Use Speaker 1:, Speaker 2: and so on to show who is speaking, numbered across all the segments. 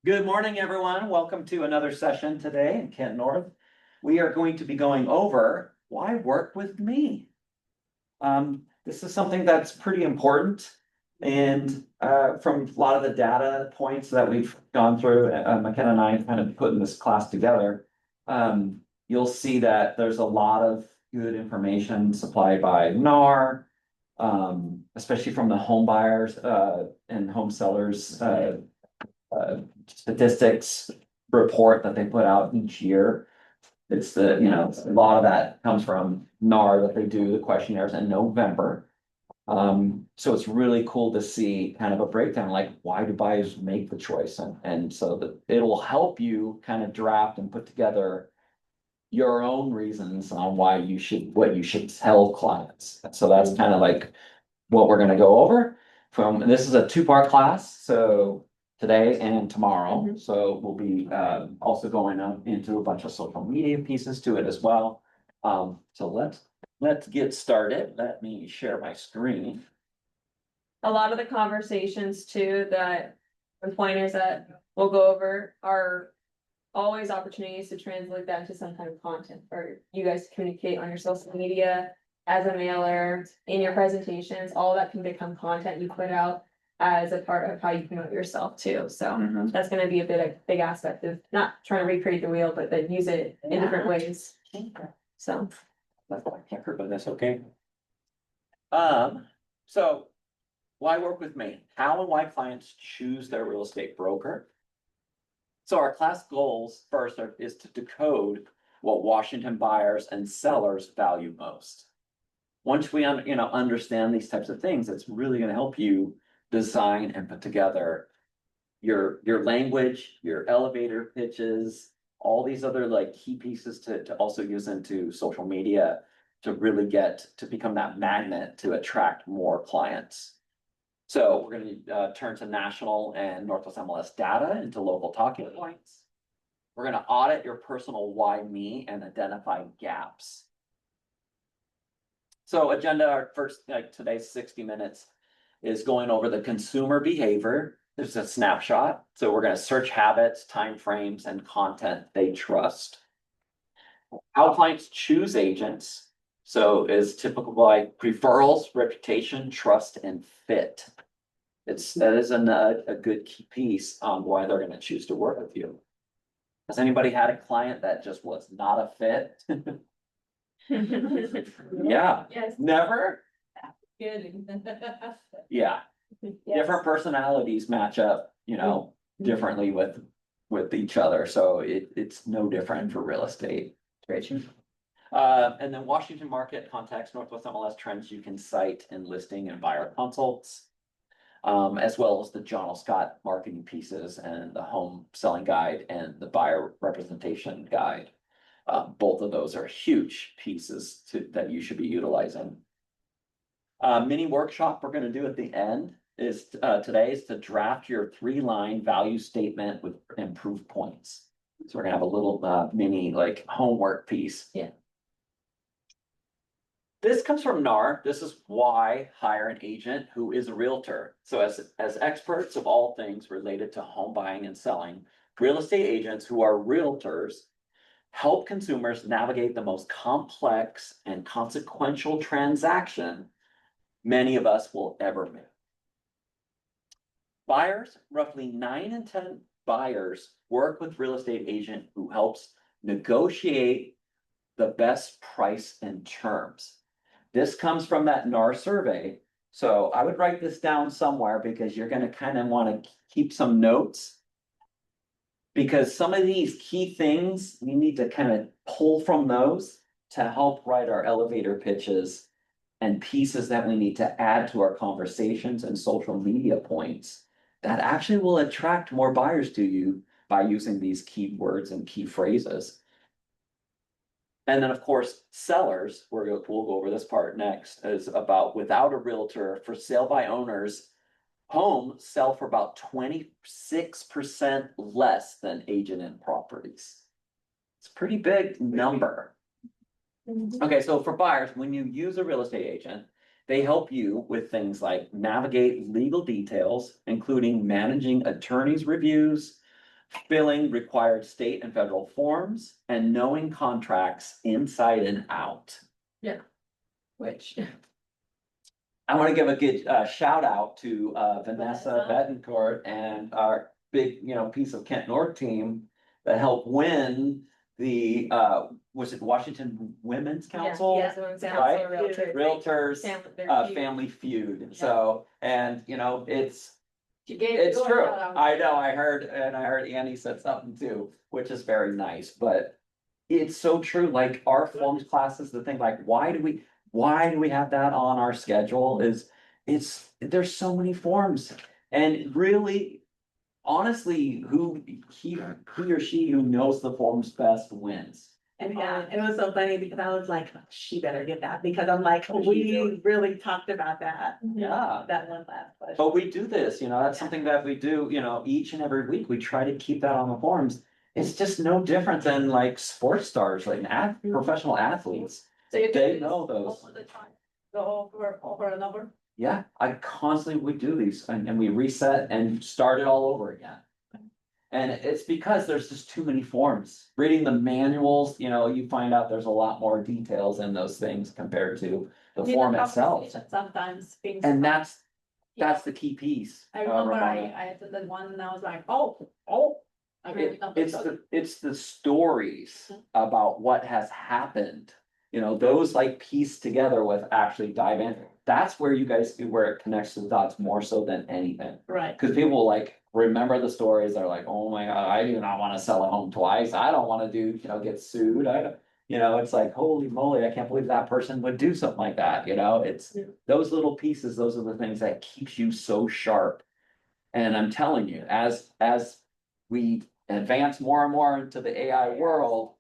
Speaker 1: Good morning, everyone. Welcome to another session today in Kent North. We are going to be going over why work with me. This is something that's pretty important. And from a lot of the data points that we've gone through, McKenna and I kind of putting this class together, you'll see that there's a lot of good information supplied by NAR, especially from the home buyers and home sellers statistics report that they put out each year. It's the, a lot of that comes from NAR that they do the questionnaires in November. So it's really cool to see kind of a breakdown, like why do buyers make the choice? And so that it'll help you kind of draft and put together your own reasons on why what you should tell clients. So that's kind of like what we're gonna go over and this is a two-part class, so today and tomorrow. So we'll be also going into a bunch of social media pieces to it as well. So let's get started. Let me share my screen.
Speaker 2: A lot of the conversations too that and pointers that we'll go over are always opportunities to translate that into some kind of content for you guys to communicate on your social media, as a mailer, in your presentations. All that can become content you put out as a part of how you promote yourself too. So that's gonna be a big aspect of not trying to recreate the wheel, but then use it in different ways. So.
Speaker 1: But that's okay. So why work with me? How and why clients choose their real estate broker. So our class goals first is to decode what Washington buyers and sellers value most. Once we understand these types of things, it's really going to help you design and put together your language, your elevator pitches, all these other like key pieces to also use into social media to really get to become that magnet to attract more clients. So we're going to turn to national and Northwest MLS data into local talking points. We're going to audit your personal why me and identify gaps. So agenda, our first, today's 60 minutes is going over the consumer behavior. There's a snapshot. So we're going to search habits, timeframes, and content they trust. How clients choose agents. So is typical like referrals, reputation, trust, and fit. That is a good key piece on why they're going to choose to work with you. Has anybody had a client that just was not a fit? Yeah.
Speaker 2: Yes.
Speaker 1: Never?
Speaker 2: Good.
Speaker 1: Yeah.
Speaker 2: Yes.
Speaker 1: Different personalities match up, differently with each other. So it's no different for real estate. And then Washington market context, Northwest MLS trends you can cite in listing and buyer consults, as well as the John L. Scott marketing pieces and the home selling guide and the buyer representation guide. Both of those are huge pieces that you should be utilizing. Mini workshop we're going to do at the end is today is to draft your 3-line value statement with improved points. So we're gonna have a little mini like homework piece.
Speaker 2: Yeah.
Speaker 1: This comes from NAR. This is why hire an agent who is a realtor. So as experts of all things related to home buying and selling, real estate agents who are realtors help consumers navigate the most complex and consequential transaction many of us will ever make. Buyers, roughly 9 in 10 buyers work with real estate agent who helps negotiate the best price and terms. This comes from that NAR survey. So I would write this down somewhere because you're going to kind of want to keep some notes. Because some of these key things, we need to kind of pull from those to help write our elevator pitches and pieces that we need to add to our conversations and social media points that actually will attract more buyers to you by using these keywords and key phrases. And then of course, sellers, we'll go over this part next, is about without a realtor for sale by owners, homes sell for about 26% less than agent-in properties. It's a pretty big number. Okay, so for buyers, when you use a real estate agent, They help you with things like navigate legal details, including managing attorneys' reviews, filling required state and federal forms, and knowing contracts inside and out.
Speaker 2: Which,
Speaker 1: I want to give a good shout out to Vanessa Betancourt and our big, piece of Kent North team that helped win the was it Washington Women's Council?
Speaker 2: yes, women's
Speaker 1: Right?
Speaker 2: council,
Speaker 1: Realtors,
Speaker 2: family,
Speaker 1: Family Feud. So, and it's
Speaker 3: She gave
Speaker 1: it's
Speaker 3: you a
Speaker 1: true.
Speaker 3: shout out.
Speaker 1: I know, I heard Annie said something too, which is very nice, but it's so true, like our forms classes, the thing, like, why do we have that on our schedule is, there's so many forms. And really, honestly, he or she who knows the forms best wins.
Speaker 4: And it was so funny because I was like, she better get that, because I'm like, we really talked about that,
Speaker 1: Yeah.
Speaker 4: that one last question.
Speaker 1: But we do this, that's something that we do, each and every week, we try to keep that on the forms. It's just no different than like sports stars, like professional athletes.
Speaker 3: So you do
Speaker 1: They
Speaker 3: this
Speaker 1: know those.
Speaker 3: all the time. Go over and over.
Speaker 1: Yeah, I constantly would do these and we reset and start it all over again. And it's because there's just too many forms. Reading the manuals, you find out there's a lot more details in those things compared to the
Speaker 3: Need a
Speaker 1: form itself.
Speaker 3: conversation Sometimes things.
Speaker 1: And that's the key piece.
Speaker 3: I remember
Speaker 1: Ramona.
Speaker 3: I attended one and I was like, oh. I really don't
Speaker 1: It's
Speaker 3: know.
Speaker 1: it's the stories about what has happened. Those like piece together with actually dive in. That's where where it connects the dots more so than anything.
Speaker 3: Right.
Speaker 1: Cause people like remember the stories, they're like, oh my God, I do not wanna sell a home twice, I don't wanna do, get sued, I don't. It's like, holy moly, I can't believe that person would do something like that, it's
Speaker 2: Yeah.
Speaker 1: those little pieces, those are the things that keeps you so sharp. And I'm telling you, as we advance more and more into the AI world,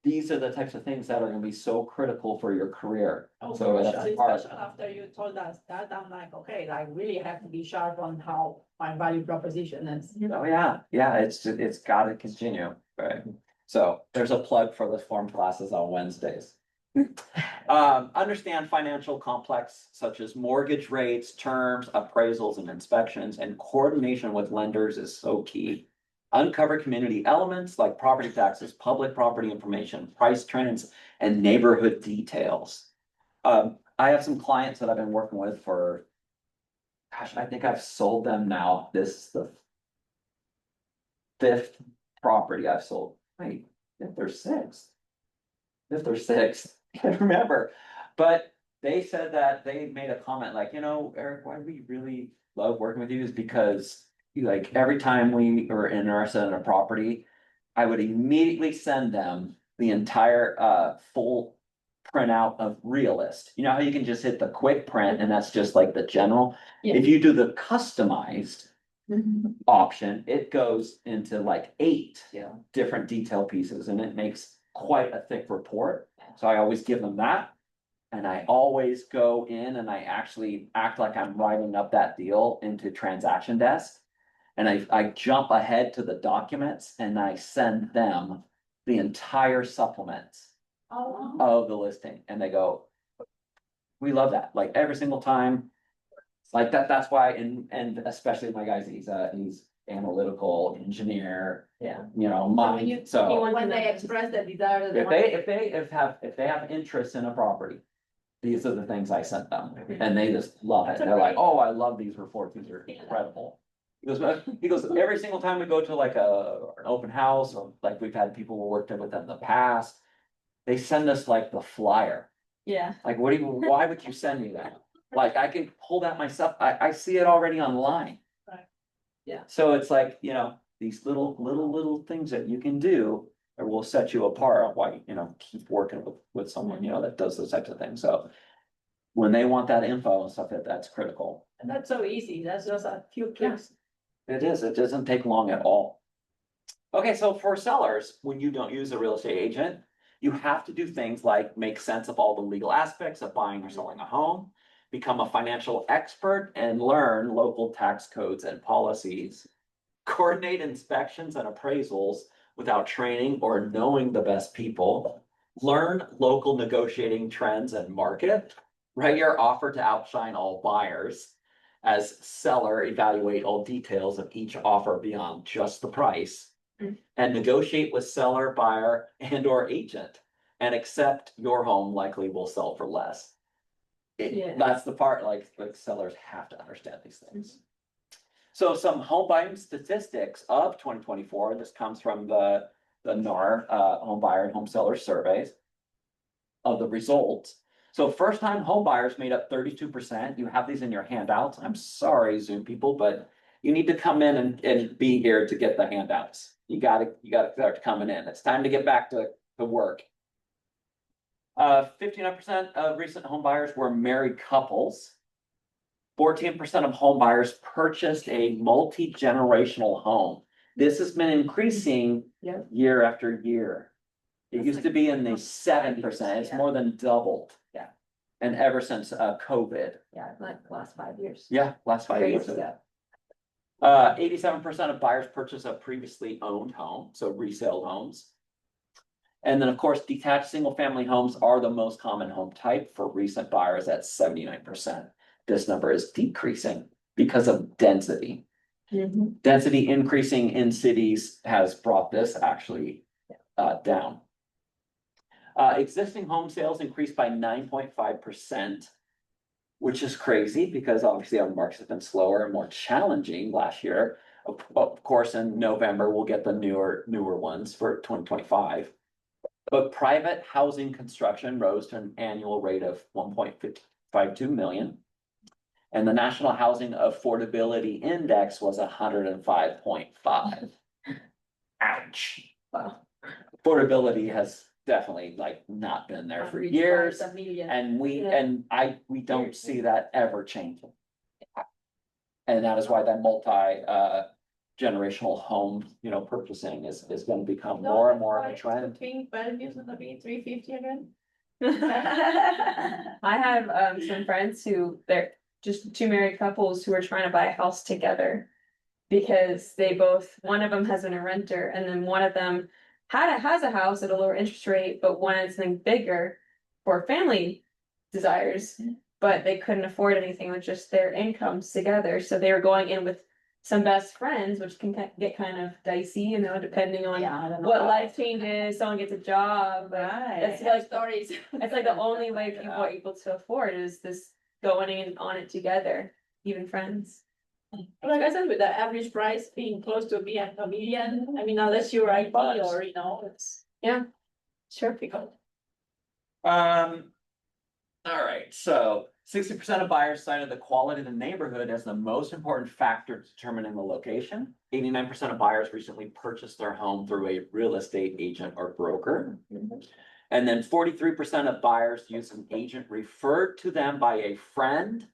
Speaker 1: these are the types of things that are gonna be so critical for your career.
Speaker 3: Oh,
Speaker 1: So that's
Speaker 3: especially
Speaker 1: part.
Speaker 3: after you told us that, I'm like, okay, I really have to be sharp on how my value proposition is.
Speaker 1: Oh, yeah, it's gotta continue, right? So there's a plug for the form classes on Wednesdays. Understand financial complex such as mortgage rates, terms, appraisals and inspections, and coordination with lenders is so key. Uncover community elements like property taxes, public property information, price trends, and neighborhood details. I have some clients that I've been working with for, gosh, I think I've sold them now. This is the fifth property I've sold. Wait, fifth or sixth? Fifth or sixth, can't remember. But they said that they made a comment like, Eric, why we really love working with you is because every time we were interested in a property, I would immediately send them the entire full printout of Realist. You know how you can just hit the quick print and that's just like the general?
Speaker 2: Yeah.
Speaker 1: If you do the customized
Speaker 2: Mhm.
Speaker 1: option, it goes into like 8
Speaker 3: Yeah.
Speaker 1: different detail pieces and it makes quite a thick report. So I always give them that. And I always go in and I actually act like I'm writing up that deal into transaction desk. And I jump ahead to the documents and I send them the entire supplements
Speaker 3: Oh,
Speaker 1: of the listing and they go, we love that, like every single time. Like that's why, and especially my guys, he's analytical engineer.
Speaker 2: Yeah.
Speaker 1: Mine,
Speaker 2: He
Speaker 1: so
Speaker 2: wants-
Speaker 3: when they express the desire.
Speaker 1: if they have interest in a property. These are the things I sent them and they just love it. They're like, oh, I love these reports, these are incredible. He goes, every single time we go to like an open house or like we've had people who worked with them in the past. They send us like the flyer.
Speaker 2: Yeah,
Speaker 1: Like, why would you send me that? Like, I can pull that myself. I see it already online.
Speaker 3: Right.
Speaker 2: Yeah.
Speaker 1: So it's like, these little things that you can do that will set you apart on why, keep working with someone, that does those types of things. So when they want that info and stuff, that's critical.
Speaker 3: And that's so easy. That's just a few clicks.
Speaker 1: It is, it doesn't take long at all. Okay, so for sellers, when you don't use a real estate agent, you have to do things like make sense of all the legal aspects of buying or selling a home, become a financial expert and learn local tax codes and policies, coordinate inspections and appraisals without training or knowing the best people, learn local negotiating trends and market, Write your offer to outshine all buyers. As seller, evaluate all details of each offer beyond just the price.
Speaker 2: Mm.
Speaker 1: And negotiate with seller, buyer, and or agent. And accept your home likely will sell for less.
Speaker 2: Yeah.
Speaker 1: That's the part, like sellers have to understand these things. So some home buying statistics of 2024. This comes from the NAR, home buyer and home seller surveys. Of the results. So first time home buyers made up 32%. You have these in your handouts. I'm sorry, Zoom people, but you need to come in and be here to get the handouts. You gotta start coming in. It's time to get back to work. 59% of recent home buyers were married couples. 14% of home buyers purchased a multi-generational home. This has been increasing
Speaker 2: Yeah.
Speaker 1: year after year. It
Speaker 3: That's
Speaker 1: used to be in the 7%, it's
Speaker 3: yeah.
Speaker 1: more than doubled.
Speaker 2: Yeah.
Speaker 1: And ever since COVID,
Speaker 2: Yeah, like the last 5 years.
Speaker 1: yeah, last 5 years.
Speaker 2: Crazy.
Speaker 1: 87% of buyers purchase a previously owned home, so resale homes. And then, of course, detached single-family homes are the most common home type for recent buyers at 79%. This number is decreasing because of density.
Speaker 2: Mhm.
Speaker 1: Density increasing in cities has brought this actually down. Existing home sales increased by 9.5%. Which is crazy because obviously our markets have been slower and more challenging last year. Of course, in November, we'll get the newer ones for 2025. But private housing construction rose to an annual rate of 1.52 million. And the National Housing Affordability Index was 105.5. Ouch.
Speaker 2: Wow.
Speaker 1: Affordability has definitely not been there for years.
Speaker 3: A million.
Speaker 1: And
Speaker 2: Yeah.
Speaker 1: we don't see that ever changing. And that is why that generational home, purchasing is gonna become more and more of a trend.
Speaker 3: Think values gonna be 350 again?
Speaker 2: I have some friends who they're just two married couples who are trying to buy a house together. Because one of them has been a renter and then one of them has a house at a lower interest rate, but wanted something bigger for family desires. But they couldn't afford anything with just their incomes together, so they were going in with some best friends, which can get kind of dicey, depending on
Speaker 3: Yeah, I don't know.
Speaker 2: what life changes, someone gets a job, but
Speaker 4: Right.
Speaker 2: that's
Speaker 3: I have
Speaker 2: like
Speaker 3: stories.
Speaker 2: it's like the only way people are able to afford is this going in on it together, even friends.
Speaker 3: Like I said, with the average price being close to a million, I mean, unless you're IT or, it's.
Speaker 2: Yeah.
Speaker 3: Sure, difficult.
Speaker 1: All right, so 60% of buyers cited the quality of the neighborhood as the most important factor determining the location. 89% of buyers recently purchased their home through a real estate agent or broker. And then 43% of buyers use an agent referred to them by a friend,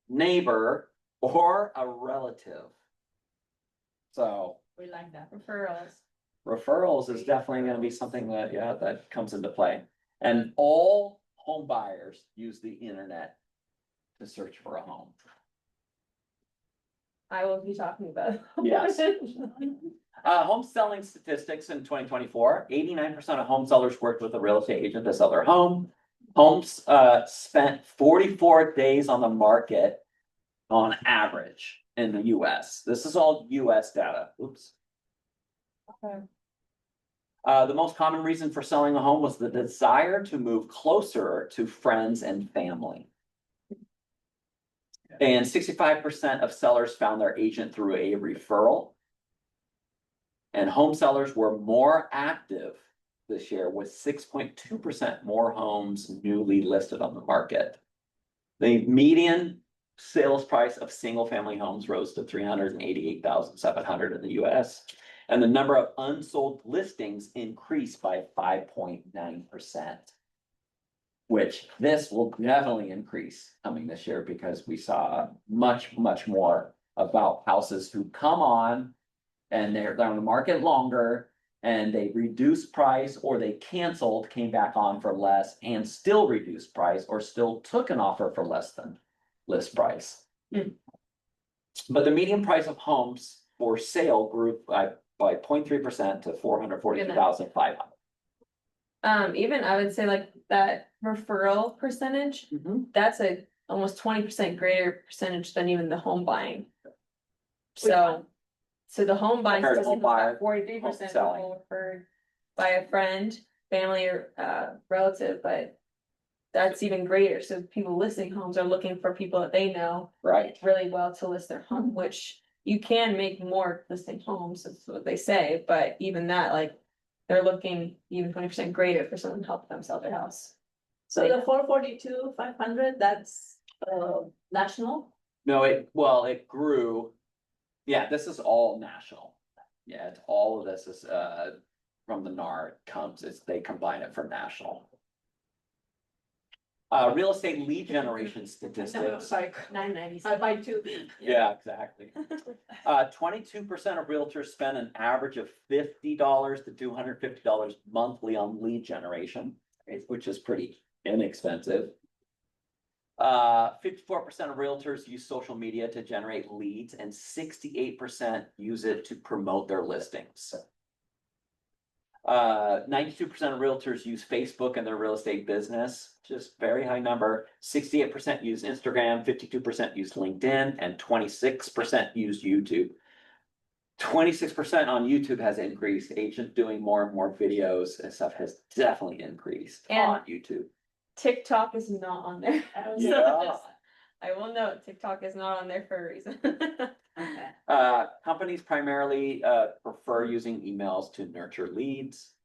Speaker 1: neighbor, or a relative. So
Speaker 3: We like that.
Speaker 2: Referrals.
Speaker 1: is definitely gonna be something that comes into play. And all home buyers use the internet to search for a home.
Speaker 2: I will be talking about.
Speaker 1: Yes. Home selling statistics in 2024, 89% of home sellers worked with a real estate agent to sell their home. Homes spent 44 days on the market on average in the US. This is all US data. Oops.
Speaker 2: Okay.
Speaker 1: The most common reason for selling a home was the desire to move closer to friends and family. And 65% of sellers found their agent through a referral. And home sellers were more active this year with 6.2% more homes newly listed on the market. The median sales price of single family homes rose to 388,700 in the US. And the number of unsold listings increased by 5.9%. Which this will definitely increase coming this year because we saw much more about houses who come on. And they're on the market longer and they reduced price or they canceled, came back on for less and still reduced price or still took an offer for less than list price. But the median price of homes for sale grew by 0.3% to 442,500.
Speaker 2: Even I would say like that referral percentage, that's a almost 20% greater percentage than even the home buying. So, so the home buying
Speaker 1: Compared to home buyer,
Speaker 2: 43%
Speaker 1: selling.
Speaker 2: people referred by a friend, family, or relative, but that's even greater. So people listing homes are looking for people that they know
Speaker 1: Right,
Speaker 2: really well to list their home, which you can make more listing homes, that's what they say, but even that, like, they're looking even 20% greater for someone to help them sell their house.
Speaker 3: So the 442, 500, that's national.
Speaker 1: no, it grew. Yeah, this is all national. Yeah, it's all of this is, from the NAR comes, they combine it for national. Real estate lead generation statistics.
Speaker 3: Sorry,
Speaker 2: $9.90.
Speaker 3: I buy two.
Speaker 1: Yeah, exactly. 22% of realtors spend an average of $50 to $250 monthly on lead generation, which is pretty inexpensive. 54% of realtors use social media to generate leads, and 68% use it to promote their listings. 92% of realtors use Facebook in their real estate business, just very high number. 68% use Instagram, 52% use LinkedIn, and 26% use YouTube. 26% on YouTube has increased. Agents doing more and more videos and stuff has definitely increased
Speaker 2: And-
Speaker 1: on YouTube.
Speaker 2: TikTok is not on there.
Speaker 1: Yeah.
Speaker 2: I will note, TikTok is not on there for a reason.
Speaker 4: Okay.
Speaker 1: Companies primarily prefer using emails to nurture leads.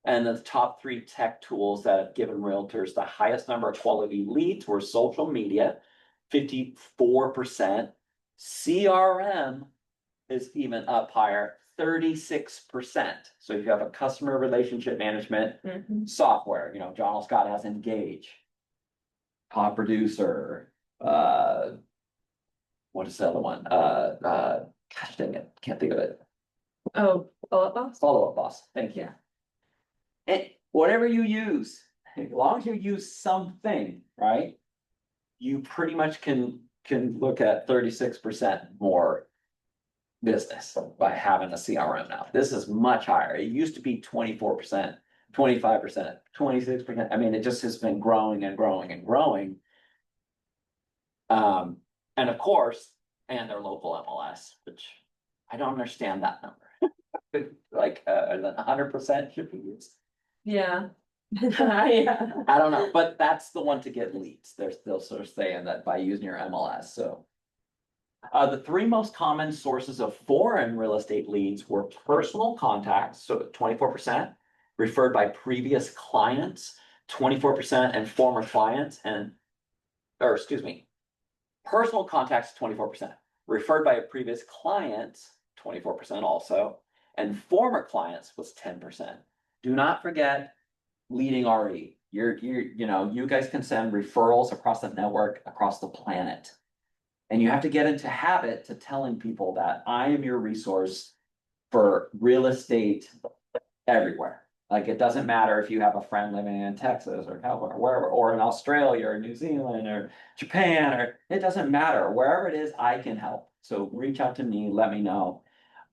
Speaker 1: And the top 3 tech tools that have given realtors the highest number of quality leads were social media, 54%. CRM is even up higher, 36%. So if you have a customer relationship management
Speaker 2: Mhm.
Speaker 1: software, you know, John L. Scott has Engage, Top Producer, what is the other one? Gosh dang it, can't think of it.
Speaker 2: Oh, Bullet Boss?
Speaker 1: Follow Up Boss, thank you.
Speaker 2: Yeah.
Speaker 1: And whatever you use, as long as you use something, right? You pretty much can look at 36% more business by having a CRM now. This is much higher. It used to be 24%, 25%, 26%. I mean, it just has been growing and growing and growing. And of course, and their local MLS, which I don't understand that number. Like, 100% should be used.
Speaker 2: Yeah. Yeah.
Speaker 1: I don't know, but that's the one to get leads. They're still sort of saying that by using your MLS, so. The 3 most common sources of foreign real estate leads were personal contacts, so 24%, referred by previous clients, 24%, and former clients, personal contacts, 24%, referred by a previous client, 24% also, and former clients was 10%. Do not forget leading RE. You guys can send referrals across the network, across the planet. And you have to get into habit to telling people that I am your resource for real estate everywhere. Like, it doesn't matter if you have a friend living in Texas or California, or wherever, or in Australia or New Zealand or Japan, or it doesn't matter. Wherever it is, I can help. So reach out to me, let me know.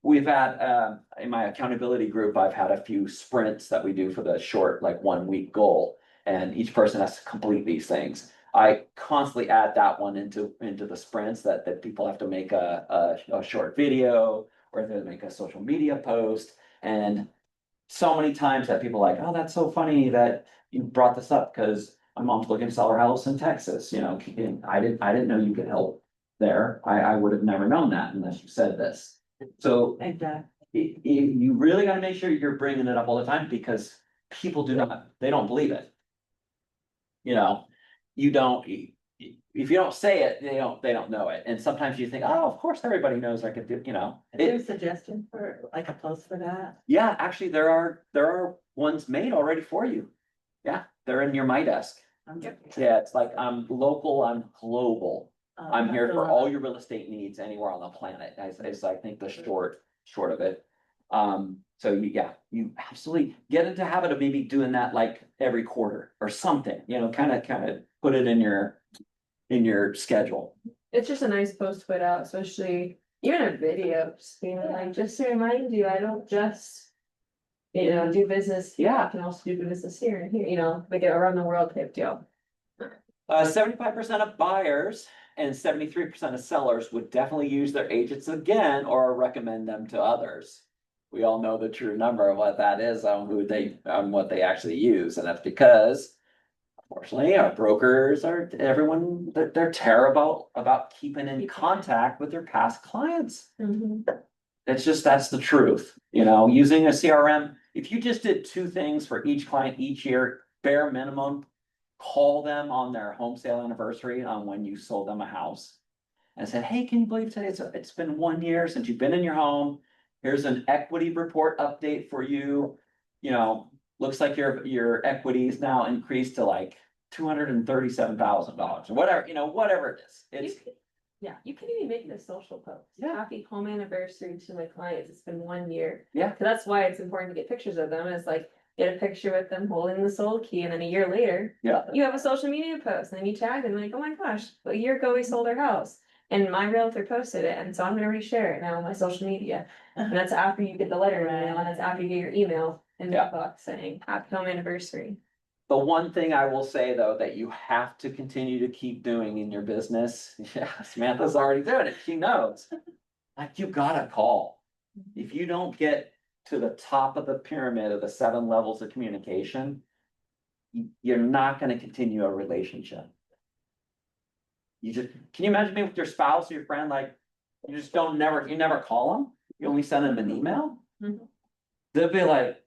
Speaker 1: We've had, in my accountability group, I've had a few sprints that we do for the short, like 1 week goal. And each person has to complete these things. I constantly add that one into the sprints that people have to make a short video, or they make a social media post. And so many times that people are like, oh, that's so funny that you brought this up, because my mom's looking to sell her house in Texas, you know, and I didn't know you could help there. I would have never known that unless you said this. So
Speaker 4: Exactly.
Speaker 1: you really gotta make sure you're bringing it up all the time, because people they don't believe it. You know, if you don't say it, they don't know it. And sometimes you think, oh, of course, everybody knows I could do, you know.
Speaker 4: Is there a suggestion for like a post for that?
Speaker 1: Yeah, actually, there are ones made already for you. Yeah, they're in your My Desk. Yeah, it's like, I'm local, I'm global. I'm here for all your real estate needs anywhere on the planet, is I think the short of it. So you absolutely get into habit of maybe doing that like every quarter or something, you know, kind of put it in your schedule.
Speaker 2: It's just a nice post to put out, especially even a video, just being like, just to remind you, I don't just you know, do business.
Speaker 1: Yeah.
Speaker 2: I can also do business here and here, you know, like a around the world type deal.
Speaker 1: 75% of buyers and 73% of sellers would definitely use their agents again or recommend them to others. We all know the true number of what that is on what they actually use, and that's because unfortunately, our brokers everyone, they're terrible about keeping in contact with their past clients. It's just, that's the truth, you know, using a CRM, if you just did 2 things for each client each year, bare minimum. Call them on their home sale anniversary on when you sold them a house. And said, hey, can you believe today, it's been 1 year since you've been in your home. Here's an equity report update for you. You know, looks like your equity is now increased to like $237,000 or whatever, you know, whatever it is. It's,
Speaker 2: Yeah, you can even make it a social post.
Speaker 1: Yeah.
Speaker 2: Happy home anniversary to my clients. It's been 1 year.
Speaker 1: Yeah.
Speaker 2: 'Cause that's why it's important to get pictures of them. Is like get a picture with them holding the sold key, and then a year later,
Speaker 1: yeah,
Speaker 2: you have a social media post, and then you tag them like, oh my gosh, a year ago we sold our house. And my realtor posted it, and so I'm gonna reshare it now on my social media. And that's after you get the letter in the mail, and that's after you get your email in the
Speaker 1: Yeah.
Speaker 2: box saying happy home anniversary.
Speaker 1: the one thing I will say though, that you have to continue to keep doing in your business, yeah, Samantha's already doing it, she knows. Like, you gotta call. If you don't get to the top of the pyramid of the 7 levels of communication, you're not gonna continue a relationship. Can you imagine me with your spouse or your friend, like, you just you never call them, you only send them an email?
Speaker 2: Mhm.
Speaker 1: They'll be like,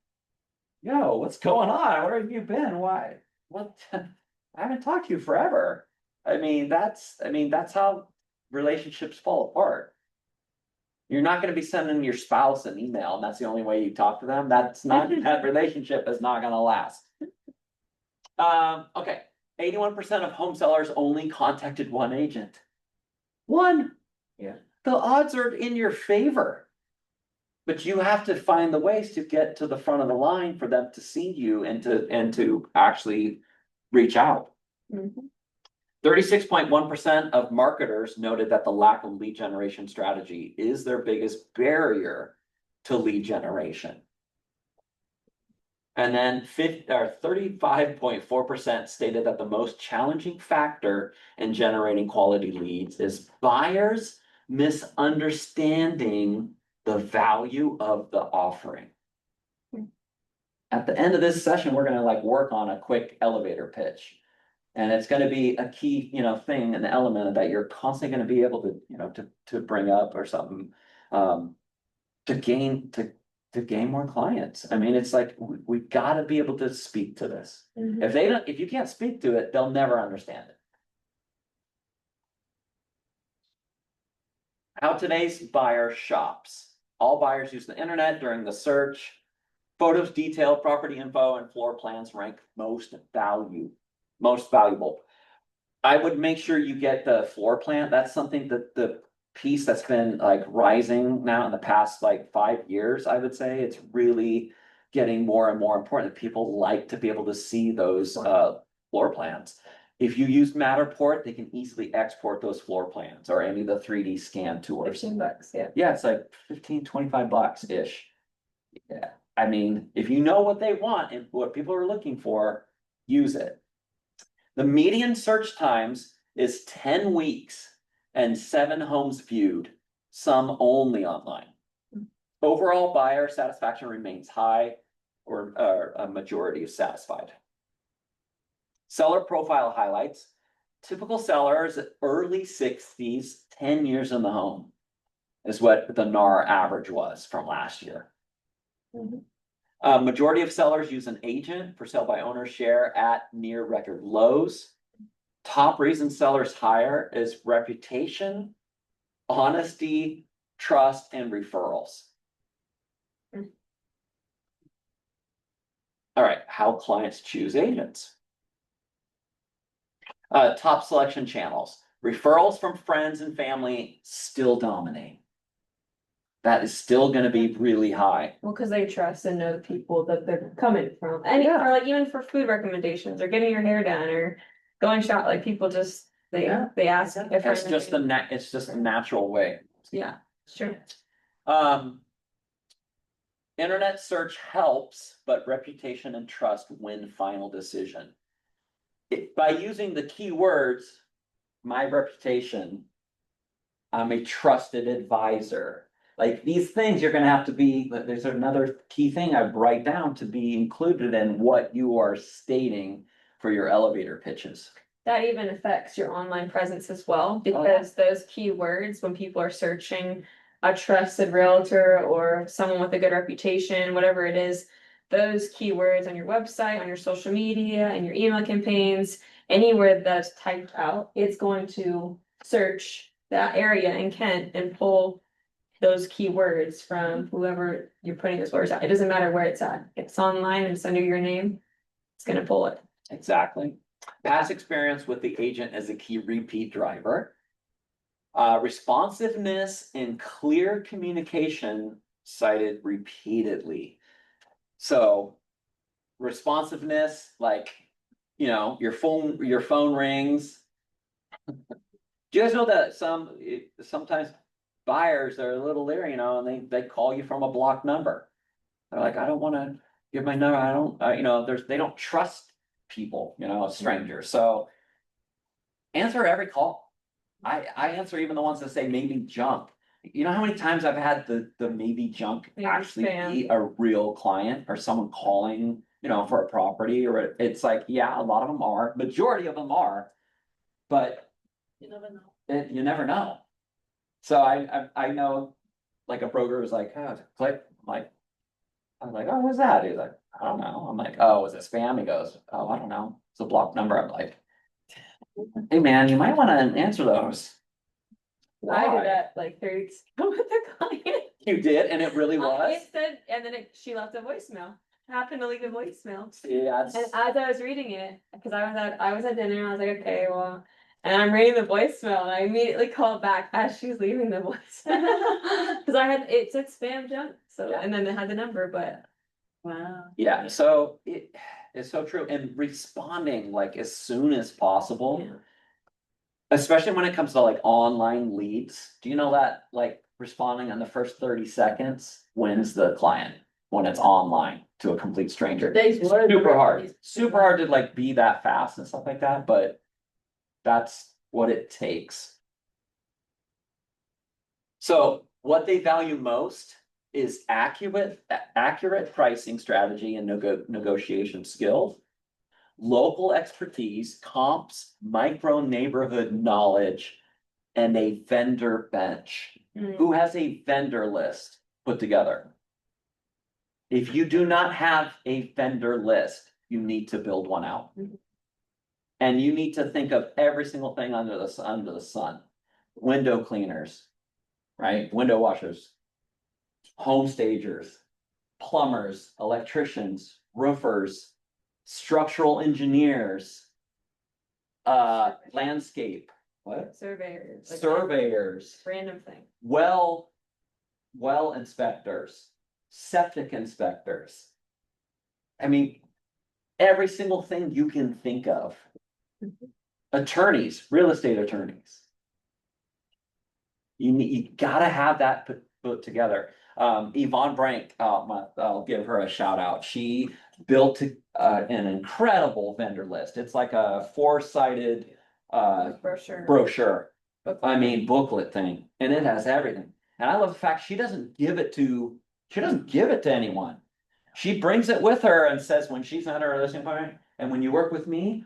Speaker 1: yo, what's going on? Where have you been? Why? What? I haven't talked to you forever. I mean, that's how relationships fall apart. You're not gonna be sending your spouse an email, and that's the only way you talk to them. That's not, that relationship is not gonna last. Okay, 81% of home sellers only contacted one agent. One.
Speaker 2: Yeah.
Speaker 1: The odds are in your favor. But you have to find the ways to get to the front of the line for them to see you and to actually reach out.
Speaker 2: Mhm.
Speaker 1: 36.1% of marketers noted that the lack of lead generation strategy is their biggest barrier to lead generation. And then 35.4% stated that the most challenging factor in generating quality leads is buyers misunderstanding the value of the offering. At the end of this session, we're gonna like work on a quick elevator pitch. And it's gonna be a key, you know, thing, an element that you're constantly gonna be able to, you know, to bring up or something. To gain more clients. I mean, it's like, we gotta be able to speak to this.
Speaker 2: Mhm.
Speaker 1: If you can't speak to it, they'll never understand it. How today's buyer shops. All buyers use the internet during the search. Photos, detail, property info, and floor plans rank most valuable. I would make sure you get the floor plan. That's something that the piece that's been like rising now in the past like 5 years, I would say. It's really getting more and more important that people like to be able to see those floor plans. If you use Matterport, they can easily export those floor plans or any of the 3D scan tours.
Speaker 2: $15, yeah.
Speaker 1: Yeah, it's like 15, 25 bucks-ish. Yeah, I mean, if you know what they want and what people are looking for, use it. The median search times is 10 weeks and 7 homes viewed, some only online. Overall buyer satisfaction remains high, or a majority is satisfied. Seller profile highlights. Typical sellers early 60s, 10 years in the home is what the NAR average was from last year.
Speaker 2: Mhm.
Speaker 1: Majority of sellers use an agent for sale by owner share at near record lows. Top reason sellers hire is reputation, honesty, trust, and referrals.
Speaker 2: Mm.
Speaker 1: All right, how clients choose agents. Top selection channels. Referrals from friends and family still dominate. That is still gonna be really high.
Speaker 2: Well, cause they trust and know the people that they're coming from, and
Speaker 1: Yeah.
Speaker 2: or like even for food recommendations or getting your hair done or going shop, like people just, they ask. if
Speaker 1: It's
Speaker 2: I'm-
Speaker 1: just it's just a natural way.
Speaker 2: Yeah, sure.
Speaker 1: internet search helps, but reputation and trust win final decision. By using the keywords, my reputation, I'm a trusted advisor. Like these things, you're gonna have to be, there's another key thing I'd write down to be included in what you are stating for your elevator pitches.
Speaker 2: That even affects your online presence as well,
Speaker 1: yeah.
Speaker 2: because those keywords, when people are searching a trusted realtor or someone with a good reputation, whatever it is, those keywords on your website, on your social media, and your email campaigns, anywhere that's typed out, it's going to search that area in Kent and pull those keywords from whoever you're putting those words out. It doesn't matter where it's at. If it's online and it's under your name, it's gonna pull it.
Speaker 1: Exactly. Past experience with the agent is a key repeat driver. Responsiveness and clear communication cited repeatedly. So responsiveness, like, you know, your phone rings. Do you guys know that sometimes buyers are a little leery, you know, and they call you from a blocked number? They're like, I don't wanna give my number, I don't, you know, they don't trust people, you know, strangers, so. Answer every call. I answer even the ones that say maybe junk. You know how many times I've had the maybe junk
Speaker 2: Maybe
Speaker 1: actually
Speaker 2: spam.
Speaker 1: be a real client or someone calling, you know, for a property, or it's like, yeah, a lot of them are, majority of them are. But
Speaker 3: You never know.
Speaker 1: you never know. So I know, like a broker was like, oh, click, I'm like, oh, who's that? He's like, I don't know. I'm like, oh, is it spam? He goes, oh, I don't know. It's a blocked number. I'm like, hey, man, you might want to answer those.
Speaker 2: I
Speaker 1: Why?
Speaker 2: did that like 3 weeks ago with a client.
Speaker 1: You did, and it really was?
Speaker 2: It said, and then she left a voicemail. Happened to leave a voicemail.
Speaker 1: Yeah,
Speaker 2: And as I was reading it, because I was at dinner, and I was like, okay, well, and I'm reading the voicemail, and I immediately called back as she's leaving the voicemail. Cause it said spam junk, so,
Speaker 1: Yeah.
Speaker 2: and then it had the number, but.
Speaker 4: Wow.
Speaker 1: yeah, so it's so true, and responding like as soon as possible.
Speaker 2: Yeah.
Speaker 1: Especially when it comes to like online leads, do you know that like responding in the first 30 seconds wins the client when it's online to a complete stranger?
Speaker 3: Today's
Speaker 1: It's
Speaker 3: word
Speaker 1: super
Speaker 3: really
Speaker 1: hard,
Speaker 3: is-
Speaker 1: super hard to like be that fast and stuff like that, but that's what it takes. So what they value most is accurate pricing strategy and negotiation skills, local expertise, comps, micro neighborhood knowledge, and a vendor bench.
Speaker 2: Mm.
Speaker 1: Who has a vendor list put together? If you do not have a vendor list, you need to build one out.
Speaker 2: Mhm.
Speaker 1: And you need to think of every single thing under the sun. Window cleaners, right? Window washers, home stagers, plumbers, electricians, roofers, structural engineers, landscape, what?
Speaker 2: Surveyors. like,
Speaker 1: Surveyors,
Speaker 2: Random thing.
Speaker 1: well inspectors, septic inspectors. I mean, every single thing you can think of. Attorneys, real estate attorneys. You gotta have that put together. Yvonne Brank, I'll give her a shout out. She built an incredible vendor list. It's like a 4-sided
Speaker 2: Brochure.
Speaker 1: brochure.
Speaker 2: Booklet.
Speaker 1: I mean, booklet thing, and it has everything. And I love the fact she doesn't give it to anyone. She brings it with her and says, when she's not her listing appointment, and when you work with me,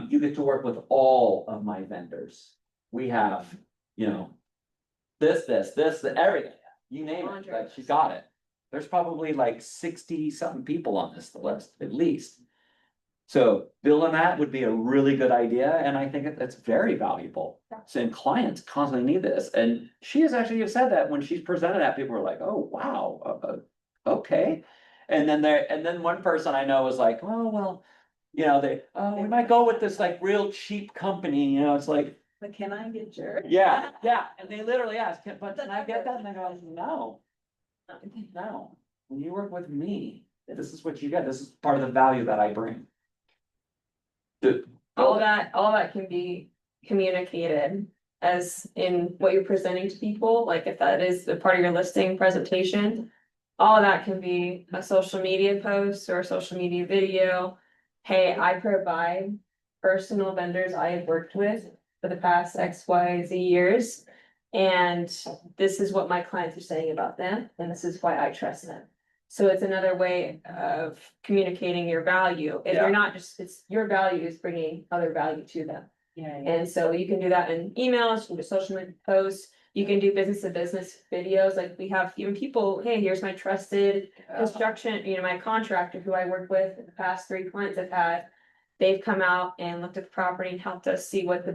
Speaker 1: you get to work with all of my vendors. We have, you know, this, everything, you name it, like, she got it. There's probably like 60-something people on this list, at least. So building that would be a really good idea, and I think it's very valuable. So, and clients constantly need this, and she has actually said that when she's presented that, people are like, oh, wow, okay. And then one person I know was like, oh, well, you know, we might go with this like real cheap company, you know, it's like,
Speaker 4: But can I get your?
Speaker 1: yeah, and they literally ask, but can I get that? And they go, no. No, when you work with me, this is what you get, this is part of the value that I bring.
Speaker 2: All that can be communicated as in what you're presenting to people, like if that is a part of your listing presentation. all of that can be a social media post or a social media video. Hey, I provide personal vendors I have worked with for the past XYZ years. And this is what my clients are saying about them, and this is why I trust them. So it's another way of communicating your value. If
Speaker 1: Yeah.
Speaker 2: you're not just, it's your value is bringing other value to them.
Speaker 4: Yeah.
Speaker 2: And so you can do that in emails, you can do social media posts, you can do business to business videos, like we have even people, hey, here's my trusted construction, my contractor who I work with, the past 3 clients I've had. They've come out and looked at the property and helped us see what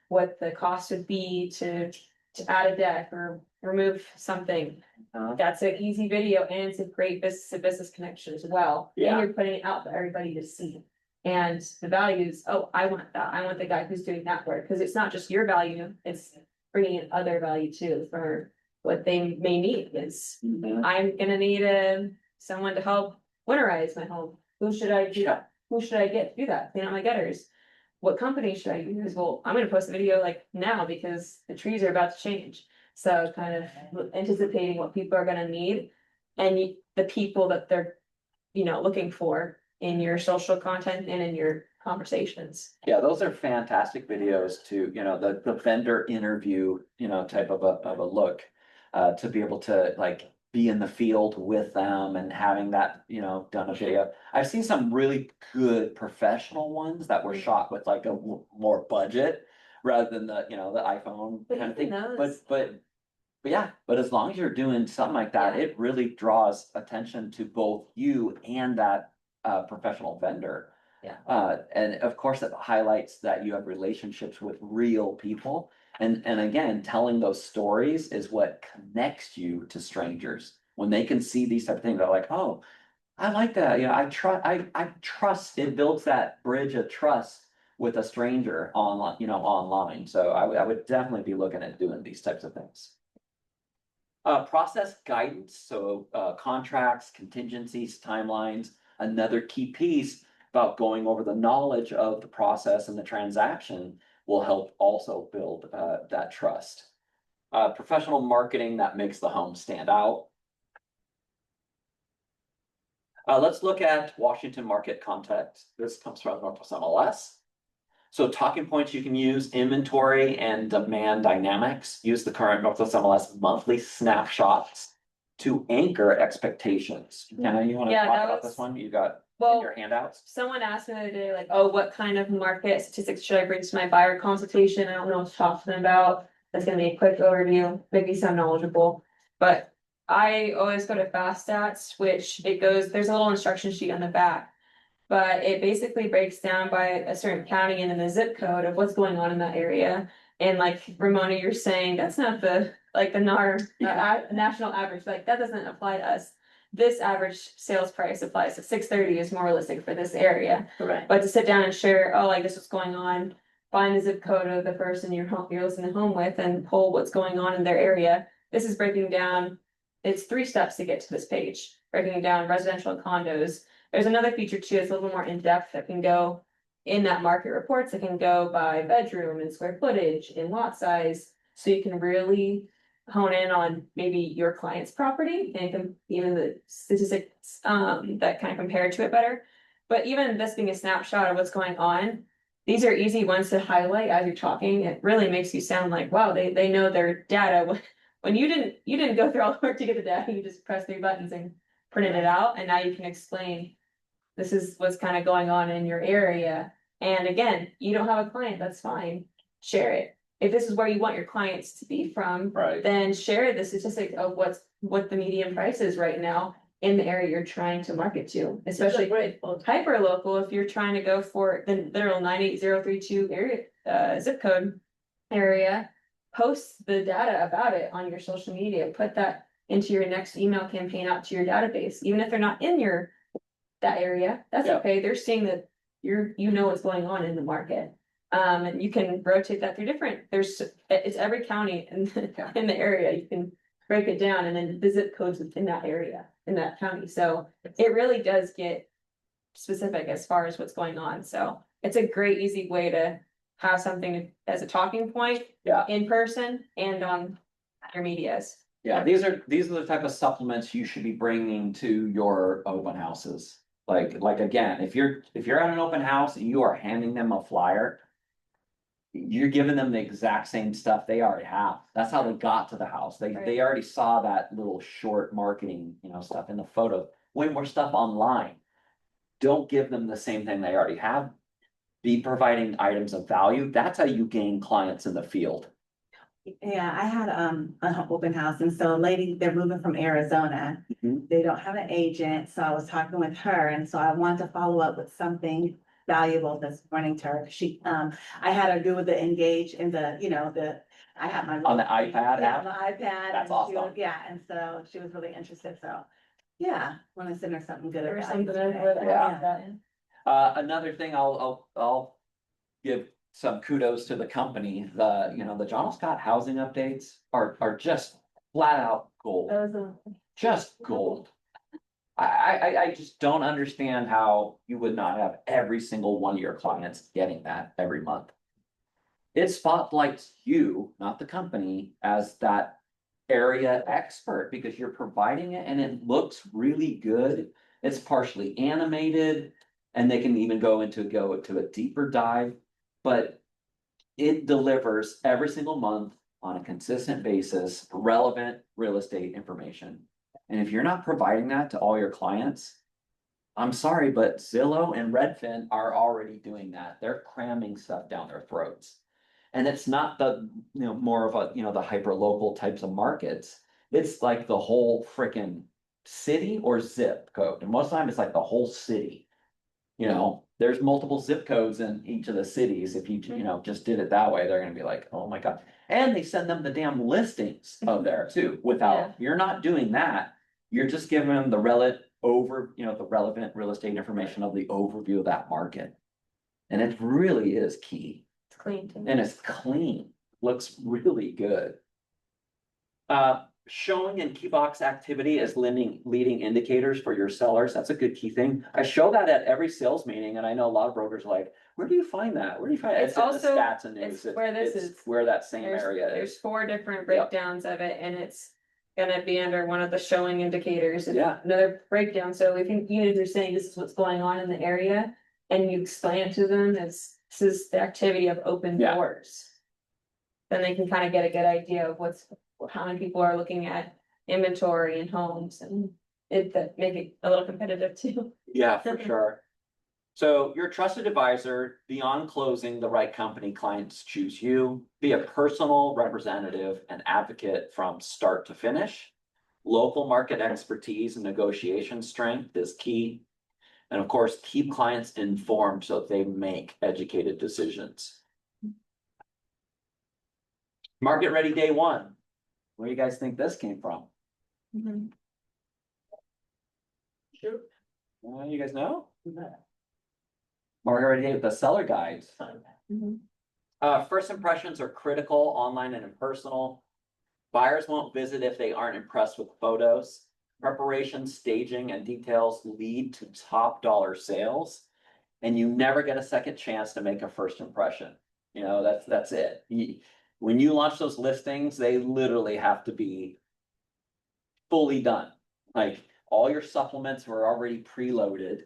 Speaker 2: what the cost would be to add a deck or remove something.
Speaker 1: Uh-huh.
Speaker 2: That's an easy video and it's a great business to business connection as well. And
Speaker 1: Yeah.
Speaker 2: you're putting it out for everybody to see. And the values, oh, I want that. I want the guy who's doing that work, because it's not just your value, it's bringing in other value too for what they may need is.
Speaker 1: Mhm.
Speaker 2: I'm gonna need someone to help winterize my home. Who should I do that? Who should I get to do that? Clean out my gutters? What company should I use? Well, I'm gonna post a video like now because the trees are about to change. So kind of anticipating what people are gonna need and the people that they're, looking for in your social content and in your conversations.
Speaker 1: Yeah, those are fantastic videos to, the vendor interview, type of a look. To be able to like be in the field with them and having that, done a video. I've seen some really good professional ones that were shot with like a more budget. Rather than the iPhone
Speaker 2: But
Speaker 1: kind of
Speaker 2: even
Speaker 1: thing,
Speaker 2: those-
Speaker 1: but yeah, but as long as you're doing something like that,
Speaker 2: Yeah.
Speaker 1: it really draws attention to both you and that professional vendor.
Speaker 2: Yeah.
Speaker 1: And of course, it highlights that you have relationships with real people. And again, telling those stories is what connects you to strangers. When they can see these type of things, they're like, oh, I like that. I trust, it builds that bridge of trust with a stranger online. So I would definitely be looking at doing these types of things. Process guidance, so contracts, contingencies, timelines, another key piece about going over the knowledge of the process and the transaction will help also build that trust. Professional marketing that makes the home stand out. Let's look at Washington market context. This comes from Northwest MLS. So talking points you can use: inventory and demand dynamics. Use the current Northwest MLS monthly snapshots to anchor expectations. Kenna, you want to
Speaker 2: Yeah,
Speaker 1: talk
Speaker 2: that
Speaker 1: about
Speaker 2: was-
Speaker 1: this one? You got in
Speaker 2: Well,
Speaker 1: your handouts?
Speaker 2: someone asked me the other day, like, oh, what kind of market statistics should I bring to my buyer consultation? I don't know what to talk to them about. That's gonna be a quick overview, maybe sound knowledgeable, but I always go to Fast Stats, which there's a little instruction sheet on the back. But it basically breaks down by a certain county and then the zip code of what's going on in that area. And like Ramona, you're saying, that's not the national average, like that doesn't apply to us. This average sales price applies to 630 is more realistic for this area.
Speaker 3: Correct.
Speaker 2: But to sit down and share, oh, like this is what's going on, find the zip code of the person you're listening home with and pull what's going on in their area. This is breaking down, it's 3 steps to get to this page, breaking down residential and condos. There's another feature too, it's a little more in depth that can go in that market reports, it can go by bedroom and square footage and lot size. So you can really hone in on maybe your client's property and even the statistics that kind of compare to it better. But even this being a snapshot of what's going on, these are easy ones to highlight as you're talking. It really makes you sound like, wow, they know their data. When you didn't go through all the work to get the data, you just press 3 buttons and printed it out, and now you can explain this is what's kind of going on in your area. And again, you don't have a client, that's fine. Share it. If this is where you want your clients to be from,
Speaker 1: Right.
Speaker 2: then share the statistic of what the median price is right now in the area you're trying to market to, especially
Speaker 3: Great.
Speaker 2: hyper local. If you're trying to go for the literal 98032 area, zip code area, post the data about it on your social media, put that into your next email campaign out to your database, even if they're not in that area, that's
Speaker 1: Yeah.
Speaker 2: okay, they're seeing that you know what's going on in the market. And you can rotate that through it's every county in the area, you can break it down and then the zip codes within that area, in that county, so it really does get specific as far as what's going on, so it's a great easy way to have something as a talking point.
Speaker 1: Yeah.
Speaker 2: In person and on your medias.
Speaker 1: Yeah, these are the type of supplements you should be bringing to your open houses. Like again, if you're at an open house and you are handing them a flyer, you're giving them the exact same stuff they already have. That's how they got to the house. They
Speaker 2: Right.
Speaker 1: already saw that little short marketing, stuff in the photo. Way more stuff online. Don't give them the same thing they already have. Be providing items of value. That's how you gain clients in the field.
Speaker 4: Yeah, I had an open house, and so a lady, they're moving from Arizona.
Speaker 1: Mhm.
Speaker 4: They don't have an agent, so I was talking with her, and so I wanted to follow up with something valuable this morning to her. She, I had her do the engage in the, I have my.
Speaker 1: On the iPad
Speaker 4: Yeah,
Speaker 1: app?
Speaker 4: on the iPad.
Speaker 1: That's
Speaker 4: and she was-
Speaker 1: awesome.
Speaker 4: Yeah, and so she was really interested, so, yeah, wanna send her something good.
Speaker 2: Or
Speaker 4: of
Speaker 2: something
Speaker 4: value
Speaker 2: that would
Speaker 4: today.
Speaker 2: have that in.
Speaker 1: Another thing I'll give some kudos to the company. The John L. Scott housing updates are just flat out gold,
Speaker 2: That was a.
Speaker 1: just gold. I just don't understand how you would not have every single one of your clients getting that every month. It spotlights you, not the company, as that area expert because you're providing it and it looks really good. It's partially animated and they can even go to a deeper dive, but it delivers every single month on a consistent basis, relevant real estate information. And if you're not providing that to all your clients, I'm sorry, but Zillow and Redfin are already doing that. They're cramming stuff down their throats. And it's not more of the hyper local types of markets. It's like the whole freaking city or zip code. And most of the time it's like the whole city. There's multiple zip codes in each of the cities. If you, just did it that way, they're gonna be like, oh my God. And they send them the damn listings of there too,
Speaker 2: Yeah.
Speaker 1: you're not doing that. You're just giving them the relevant real estate information of the overview of that market. And it really is key.
Speaker 2: It's clean too.
Speaker 1: And it's clean, looks really good. Showing and key box activity as leading indicators for your sellers, that's a good key thing. I show that at every sales meeting, and I know a lot of brokers are like, where do you find that? Where do you find it?
Speaker 2: It's
Speaker 1: in the
Speaker 2: also-
Speaker 1: stats and news.
Speaker 2: it's where this
Speaker 1: It's
Speaker 2: is.
Speaker 1: where that same
Speaker 2: There's
Speaker 1: area
Speaker 2: there's
Speaker 1: is.
Speaker 2: 4 different breakdowns of it, and it's gonna be under one of the showing indicators. and
Speaker 1: Yeah.
Speaker 2: Another breakdown, so if you're saying this is what's going on in the area, and you explain it to them as this is the activity of open
Speaker 1: Yeah.
Speaker 2: doors. Then they can kind of get a good idea of how many people are looking at inventory and homes, and that make it a little competitive too.
Speaker 1: Yeah, for sure. So your trusted advisor, beyond closing the right company, clients choose you. Be a personal representative and advocate from start to finish. Local market expertise and negotiation strength is key. And of course, keep clients informed so they make educated decisions. Market ready day one. Where do you guys think this came from?
Speaker 2: Mhm.
Speaker 3: Sure.
Speaker 1: You guys know? Market ready day with the seller guides.
Speaker 2: Mhm.
Speaker 1: First impressions are critical, online and impersonal. Buyers won't visit if they aren't impressed with photos. Preparation, staging, and details lead to top dollar sales. And you never get a second chance to make a first impression. That's it. When you launch those listings, they literally have to be fully done. Like all your supplements were already preloaded.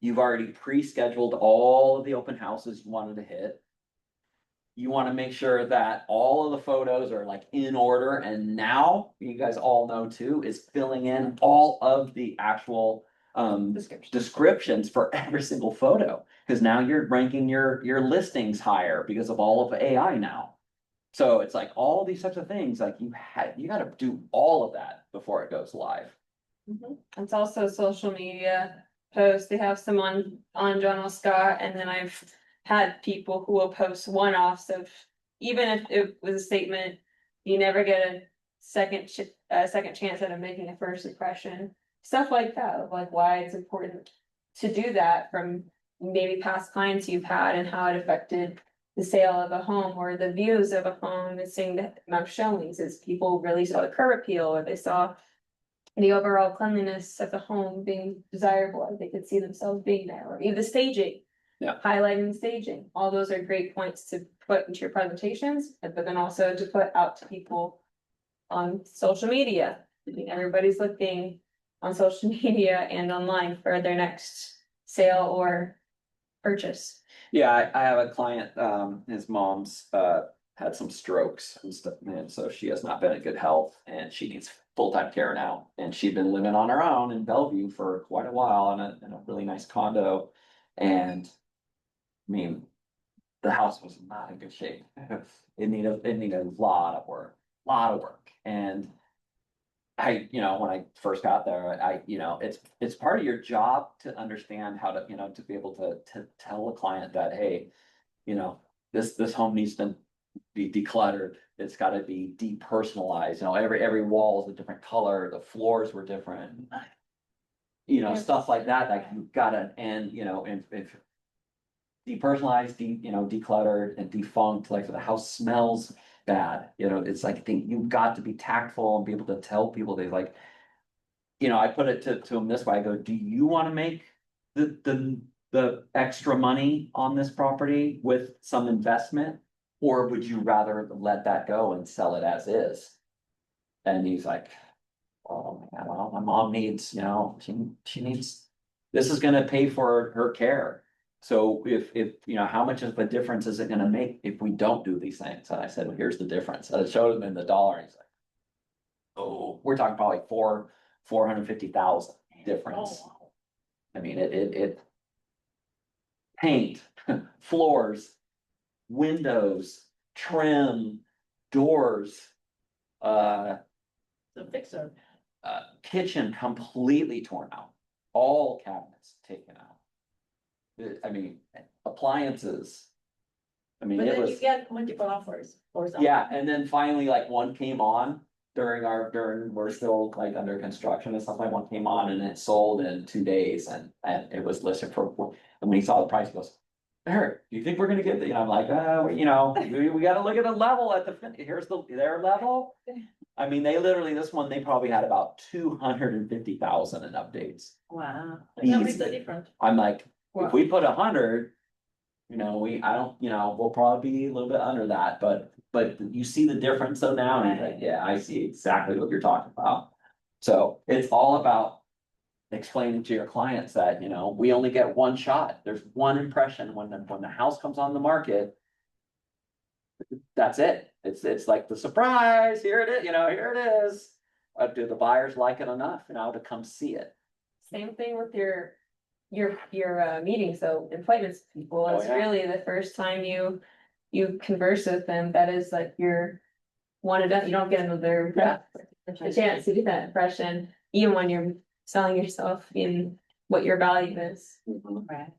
Speaker 1: You've already pre-scheduled all of the open houses you wanted to hit. You want to make sure that all of the photos are like in order. And now you guys all know too, is filling in all of the actual descriptions for every single photo. Because now you're ranking your listings higher because of all of AI now. So it's like all these types of things, like you gotta do all of that before it goes live.
Speaker 2: It's also social media posts. They have some on John L. Scott, and then I've had people who will post one-offs of, even if it was a statement, you never get a second chance at making a first impression. Stuff like that, of like why it's important to do that from maybe past clients you've had and how it affected the sale of a home or the views of a home, and seeing the amount of showings as people really saw the curb appeal, or they saw the overall cleanliness of the home being desirable, or they could see themselves being there, or even the staging.
Speaker 1: Yeah.
Speaker 2: Highlighting the staging, all those are great points to put into your presentations, but then also to put out to people on social media. I mean, everybody's looking on social media and online for their next sale or purchase.
Speaker 1: Yeah, I have a client, his mom's, had some strokes and stuff, and so she has not been in good health and she needs full-time care now. And she'd been living on her own in Bellevue for quite a while in a really nice condo. And I mean, the house was not in good shape. It needed a lot of work. And when I first got there, it's part of your job to understand how to, to be able to tell a client that, hey, this home needs to be decluttered. It's gotta be depersonalized, every wall is a different color, the floors were different. Stuff like that, you've gotta, and, if depersonalized, decluttered and defunct, like the house smells bad, it's like, I think you've got to be tactful and be able to tell people they like. I put it to them this way, I go, do you wanna make the extra money on this property with some investment? Or would you rather let that go and sell it as is? And he's like, oh, man, well, my mom needs, she needs, this is gonna pay for her care. So if, how much of a difference is it gonna make if we don't do these things? And I said, well, here's the difference. And I showed him in the dollar, and he's like, oh, we're talking probably 450,000 difference.
Speaker 3: Oh,
Speaker 1: I mean, it paint, floors, windows, trim, doors,
Speaker 3: the fixer.
Speaker 1: kitchen completely torn out, all cabinets taken out. I mean, appliances. I mean,
Speaker 3: But
Speaker 1: it
Speaker 3: then you
Speaker 1: was,
Speaker 3: get multiple offers for some.
Speaker 1: yeah, and then finally, like, one came on we're still like under construction and stuff, like one came on and it sold in 2 days and it was listed for, and when he saw the price, he goes, Eric, do you think we're gonna get the, I'm like, we gotta look at the level at here's their level. I mean, they probably had about 250,000 in updates.
Speaker 4: Wow.
Speaker 3: That makes a
Speaker 1: Easy.
Speaker 3: difference.
Speaker 1: I'm like,
Speaker 2: Wow.
Speaker 1: if we put 100, we'll probably be a little bit under that, but you see the difference though now, and he's like, yeah, I see exactly what you're talking about. So it's all about explaining to your clients that, we only get one shot. There's one impression when the house comes on the market. That's it. It's like the surprise, here it is, here it is. Do the buyers like it enough now to come see it?
Speaker 2: Same thing with your meetings, so appointments with people,
Speaker 1: Oh,
Speaker 2: it's
Speaker 1: yeah.
Speaker 2: really the first time you converse with them, that is like your one and done, you don't get another a chance to get that impression, even when you're selling yourself in what your value is.
Speaker 4: Right.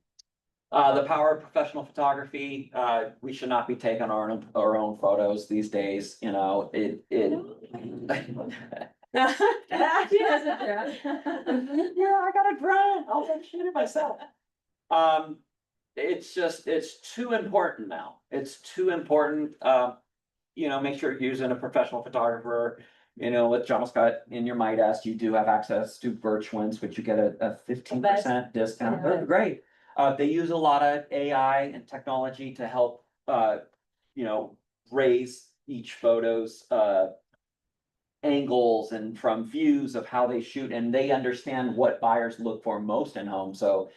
Speaker 1: The power of professional photography, we should not be taking our own photos these days,
Speaker 2: She has a drone.
Speaker 1: Yeah, I got a drone, I'll take shit of myself. It's too important now, it's too important, make sure you're using a professional photographer. With John Scott in your Midas, you do have access to Virtuins, which you get a 15% discount,
Speaker 2: Yeah.
Speaker 1: great. They use a lot of AI and technology to help, raise each photo's, angles and from views of how they shoot, and they understand what buyers look for most in homes, so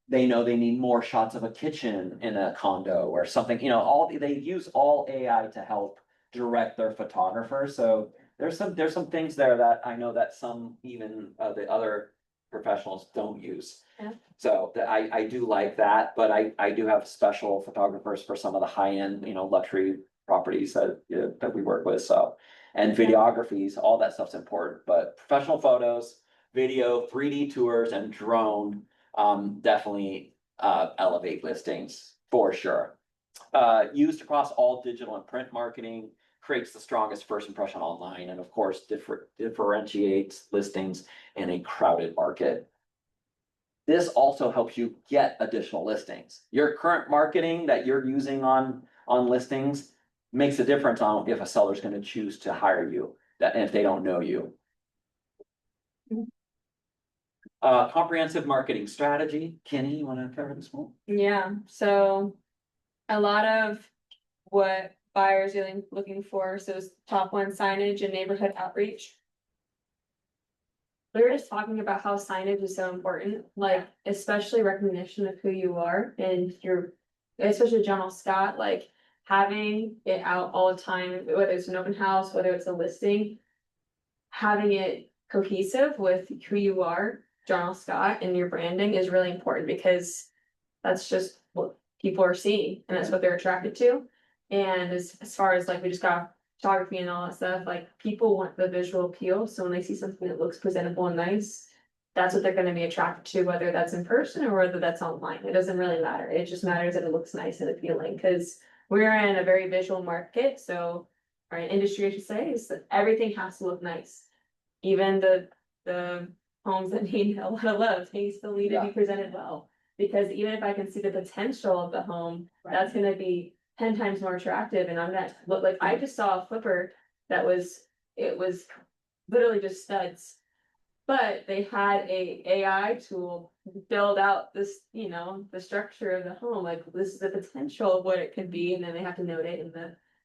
Speaker 1: they know they need more shots of a kitchen in a condo or something, they use all AI to help direct their photographers, so there's some things there that I know that some even the other professionals don't use.
Speaker 2: Yeah.
Speaker 1: So I do like that, but I do have special photographers for some of the high-end, luxury properties that we work with, so. And videographies, all that stuff's important, but professional photos, video, 3D tours and drone, definitely elevate listings for sure. Used across all digital and print marketing, creates the strongest first impression online, and of course, differentiates listings in a crowded market. This also helps you get additional listings. Your current marketing that you're using on listings makes a difference on if a seller's gonna choose to hire you, that if they don't know you. Comprehensive marketing strategy. Kenny, you wanna cover this one?
Speaker 2: Yeah, so a lot of what buyers really looking for, so it's top one, signage and neighborhood outreach. We were just talking about how signage is so important, like especially recognition of who you are and your, especially John L. Scott, like having it out all the time, whether it's an open house, whether it's a listing. Having it cohesive with who you are, John L. Scott, and your branding is really important because that's just what people are seeing and that's what they're attracted to. And as far as like we just got photography and all that stuff, like people want the visual appeal. So when they see something that looks presentable and nice, that's what they're gonna be attracted to, whether that's in person or whether that's online. It doesn't really matter. It just matters that it looks nice and appealing, because we're in a very visual market, so or an industry, I should say, is that everything has to look nice. Even the homes that need a lot of love, they still need to be presented well. Because even if I can see the potential of the home, that's gonna be 10 times more attractive, and I'm not, look, like, I just saw a flipper that was, it was literally just studs. But they had a AI tool build out this, you know, the structure of the home, like this is the potential of what it could be, and then they have to note it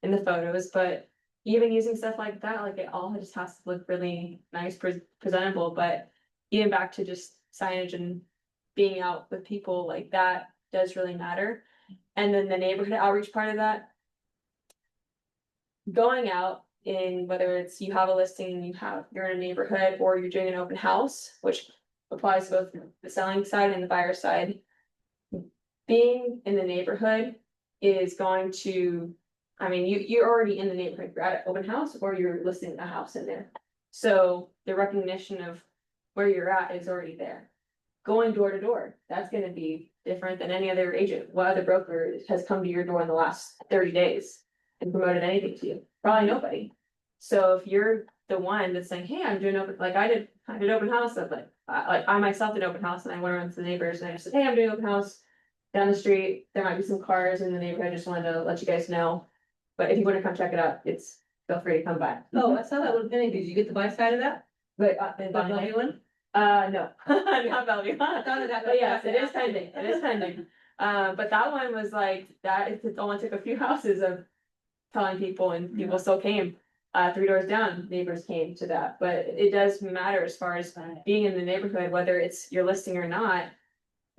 Speaker 2: in the photos, but. Even using stuff like that, like it all just has to look really nice, presentable, but even back to just signage and being out with people, like that does really matter. And then the neighborhood outreach part of that. Going out in, whether it's you have a listing, you're in a neighborhood, or you're doing an open house, which applies to both the selling side and the buyer side. Being in the neighborhood is going to, I mean, you're already in the neighborhood, you're at an open house or you're listing a house in there. So the recognition of where you're at is already there. Going door to door, that's gonna be different than any other agent. What other broker has come to your door in the last 30 days and promoted anything to you? Probably nobody. So if you're the one that's saying, hey, I'm doing open, like I did open house, of like I myself did open house, and I went around to the neighbors and I just said, hey, I'm doing open house down the street. There might be some cars in the neighborhood. I just wanted to let you guys know. But if you wanna come check it out, feel free to come by.
Speaker 5: Oh, I saw that little penny. Did you get the buy side of that?
Speaker 2: But,
Speaker 5: The Bellevue one?
Speaker 2: no, not Bellevue.
Speaker 5: I thought of that.
Speaker 2: But yes, it is pending, it is pending. But that one was like, that, it only took a few houses of telling people, and people still came. 3 doors down, neighbors came to that, but it does matter as far as being in the neighborhood, whether it's your listing or not.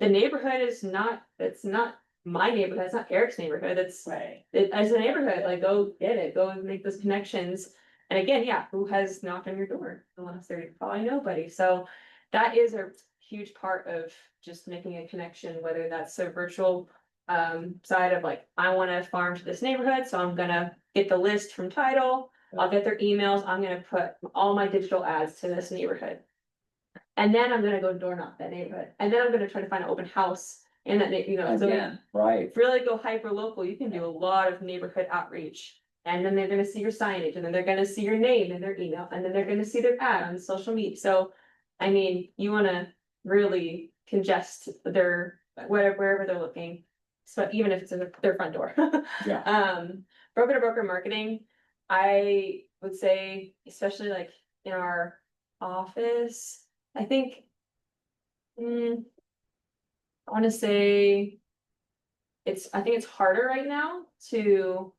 Speaker 2: The neighborhood is not, it's not my neighborhood, it's not Eric's neighborhood, it's as a neighborhood, like go get it, go and make those connections. And again, yeah, who has knocked on your door in the last 30, probably nobody, so that is a huge part of just making a connection, whether that's a virtual side of like, I wanna farm to this neighborhood, so I'm gonna get the list from title, I'll get their emails, I'm gonna put all my digital ads to this neighborhood. And then I'm gonna go door knock that neighborhood, and then I'm gonna try to find an open house in that, you know, so
Speaker 1: Again, right,
Speaker 2: really go hyper local, you can do a lot of neighborhood outreach. And then they're gonna see your signage, and then they're gonna see your name and their email, and then they're gonna see their ad on social media, so. I mean, you wanna really congest their, wherever they're looking. So even if it's in their front door.
Speaker 1: yeah,
Speaker 2: Broker to broker marketing, I would say, especially like in our office, I think. I wanna say. I think it's harder right now to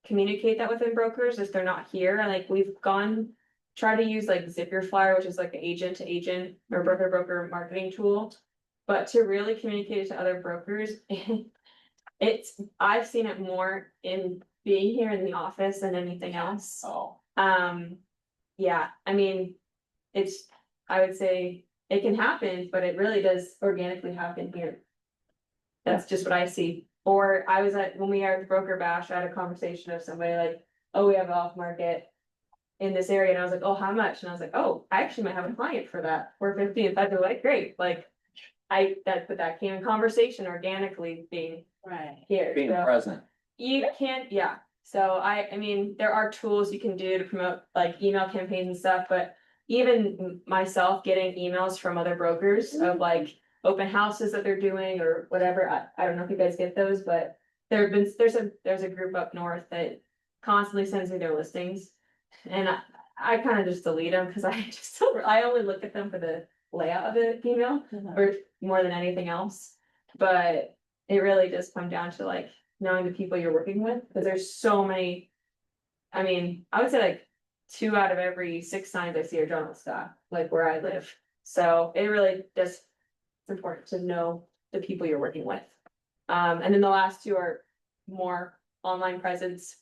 Speaker 2: communicate that within brokers if they're not here, like we've try to use like ZipYourFlyer, which is like an agent to agent or broker to broker marketing tool. But to really communicate it to other brokers, I've seen it more in being here in the office than anything else.
Speaker 1: oh,
Speaker 2: Yeah, I mean, I would say it can happen, but it really does organically happen here. That's just what I see. Or when we are at the broker bash, I had a conversation of somebody like, oh, we have off market in this area, and I was like, oh, how much? And I was like, oh, I actually might have a client for that, 450, and they're like, great, like. That came in conversation organically being here.
Speaker 1: being
Speaker 2: so
Speaker 1: present,
Speaker 2: You can't, yeah, so I mean, there are tools you can do to promote like email campaigns and stuff, but. Even myself getting emails from other brokers of like open houses that they're doing or whatever, I don't know if you guys get those, but. There's a group up north that constantly sends me their listings. And I kind of just delete them because I only look at them for the layout of the email or more than anything else. But it really does come down to like knowing the people you're working with, because there's so many. I mean, I would say like 2 out of every 6 signs I see are John Scott, like where I live. So it really does, it's important to know the people you're working with. And then the last 2 are more online presence.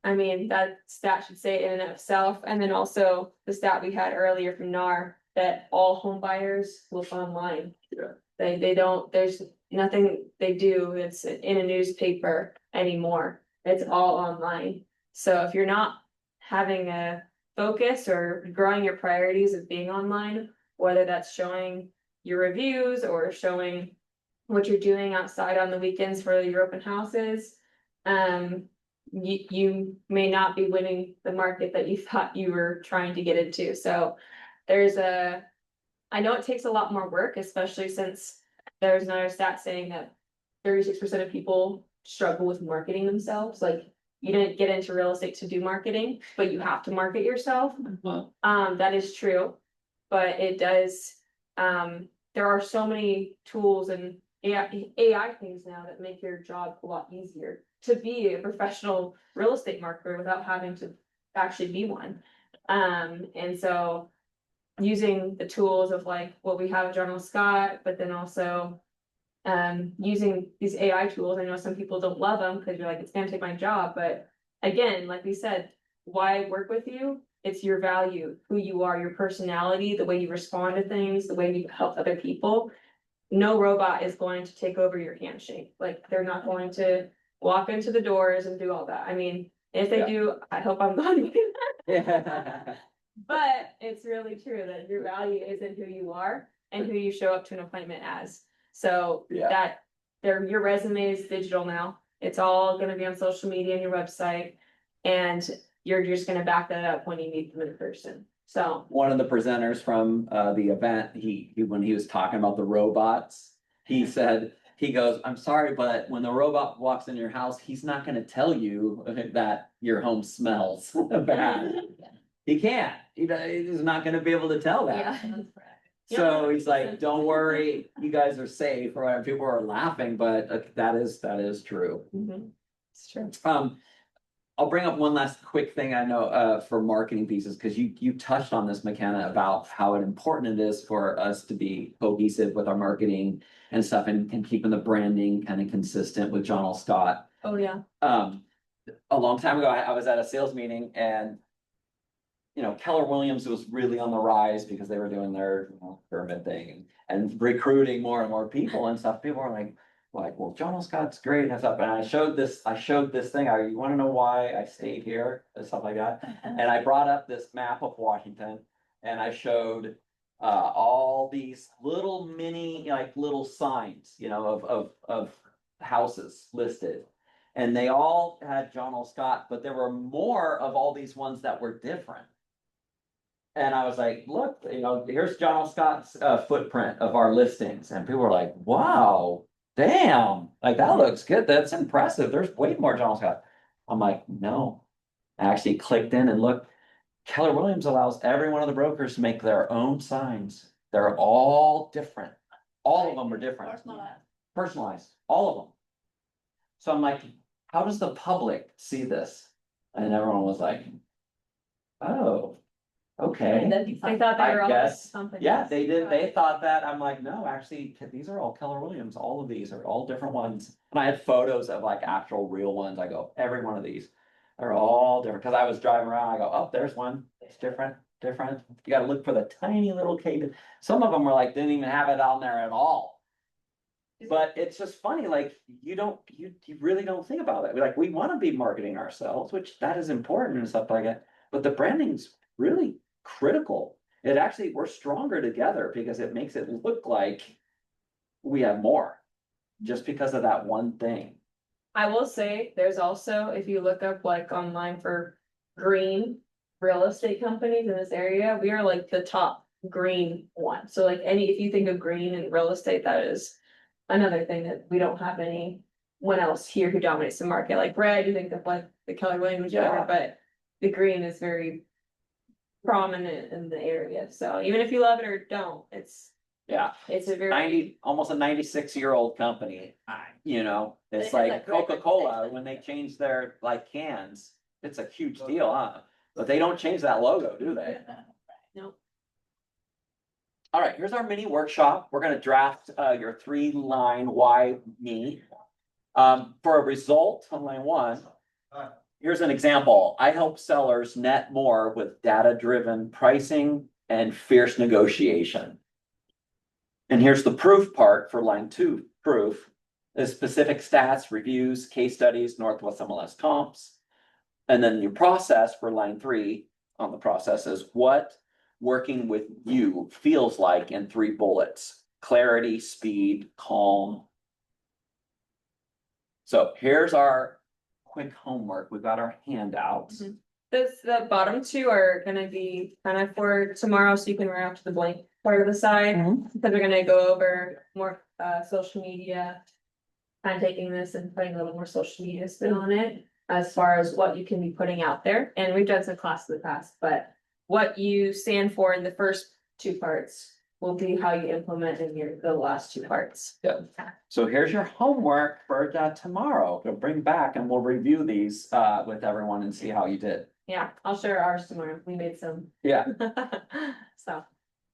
Speaker 2: I mean, that stat should say it in and of itself, and then also the stat we had earlier from NAR, that all home buyers look online.
Speaker 1: Yeah.
Speaker 2: They don't, there's nothing they do, it's in a newspaper anymore, it's all online. So if you're not having a focus or growing your priorities of being online, whether that's showing your reviews or showing what you're doing outside on the weekends for your open houses, you may not be winning the market that you thought you were trying to get into. So I know it takes a lot more work, especially since there's another stat saying that 36% of people struggle with marketing themselves. Like, you didn't get into real estate to do marketing, but you have to market yourself. That is true, but it does, there are so many tools and AI things now that make your job a lot easier to be a professional real estate marketer without having to actually be one. And so using the tools of like what we have at General Scott, but then also using these AI tools. I know some people don't love them because you're like, it's gonna take my job, but again, like we said, why work with you? It's your value, who you are, your personality, the way you respond to things, the way you help other people. No robot is going to take over your handshake. Like, they're not going to walk into the doors and do all that. I mean, if they
Speaker 1: Yeah.
Speaker 2: do, I hope I'm gone.
Speaker 1: Yeah.
Speaker 2: But it's really true that your value isn't who you are and who you show up to an appointment as. So
Speaker 1: Yeah.
Speaker 2: that your resume is digital now. It's all gonna be on social media and your website. And you're just gonna back that up when you meet them in person. So
Speaker 1: One of the presenters from the event, when he was talking about the robots, he said, he goes, I'm sorry, but when the robot walks in your house, he's not gonna tell you that your home smells bad. He can't, he's not gonna be able to tell that. So he's like, don't worry, you guys are safe, or whatever. People are laughing, but that is true.
Speaker 2: it's true.
Speaker 1: I'll bring up one last quick thing I know for marketing pieces, because you touched on this, McKenna, about how important it is for us to be cohesive with our marketing and stuff, and keeping the branding kind of consistent with John L. Scott.
Speaker 2: Oh, yeah.
Speaker 1: A long time ago, I was at a sales meeting, and Keller Williams was really on the rise because they were doing their pyramid thing and recruiting more and more people and stuff. People were like, well, John L. Scott's great and stuff. And I showed this thing. You want to know why I stayed here and stuff like that? And I brought up this map of Washington, and I showed all these little mini, like little signs, of houses listed. And they all had John L. Scott, but there were more of all these ones that were different. And I was like, look, here's John L. Scott's footprint of our listings. And people were like, wow, damn, like that looks good. That's impressive. There's way more John L. Scott. I'm like, no. I actually clicked in and looked. Keller Williams allows every one of the brokers to make their own signs. They're all different. All of them are different. Personalized, all of them. So I'm like, how does the public see this? And everyone was like, oh. Okay,
Speaker 2: I thought they were all
Speaker 1: guess,
Speaker 2: companies.
Speaker 1: yeah, they did, they thought that, I'm like, no, actually, these are all Keller Williams, all of these are all different ones. And I had photos of like actual real ones, I go, every one of these, they're all different, cause I was driving around, I go, oh, there's one, it's different, you gotta look for the tiny little cave. Some of them were like, didn't even have it on there at all. But it's just funny, like, you really don't think about it, like, we wanna be marketing ourselves, which that is important and stuff like that, but the branding's really critical. It actually, we're stronger together because it makes it look like we have more, just because of that one thing.
Speaker 2: I will say, there's also, if you look up like online for green real estate companies in this area, we are like the top green one. So like if you think of green and real estate, that is another thing that we don't have anyone else here who dominates the market. Like red, you think of like the Keller Williams,
Speaker 1: Yeah.
Speaker 2: but the green is very prominent in the area. So even if you love it or don't, it's
Speaker 1: Yeah,
Speaker 2: It's a very,
Speaker 1: 90, almost a 96-year-old company, you know,
Speaker 3: They
Speaker 1: it's
Speaker 3: have
Speaker 1: like
Speaker 3: that great
Speaker 1: Coca-Cola,
Speaker 3: reputation.
Speaker 1: when they change their like cans, it's a huge deal, huh? But they don't change that logo, do they?
Speaker 2: no,
Speaker 1: All right, here's our mini workshop. We're gonna draft your 3-line why me. For a result on line 1. Here's an example. I help sellers net more with data-driven pricing and fierce negotiation. And here's the proof part for line 2, proof. The specific stats, reviews, case studies, Northwest MLS comps. And then your process for line 3 on the process is what working with you feels like in 3 bullets: clarity, speed, calm. So here's our quick homework. We've got our handouts.
Speaker 2: Mhm. The bottom 2 are gonna be kind of for tomorrow, so you can write off to the blank part of the side. Because we're gonna go over more social media. Kind of taking this and putting a little more social media spin on it, as far as what you can be putting out there, and we've done some classes in the past, but. What you stand for in the first 2 parts will be how you implement in the last 2 parts.
Speaker 1: Good. So here's your homework for tomorrow. Go bring back and we'll review these with everyone and see how you did.
Speaker 2: Yeah, I'll share ours tomorrow, we made some.
Speaker 1: Yeah.
Speaker 2: So,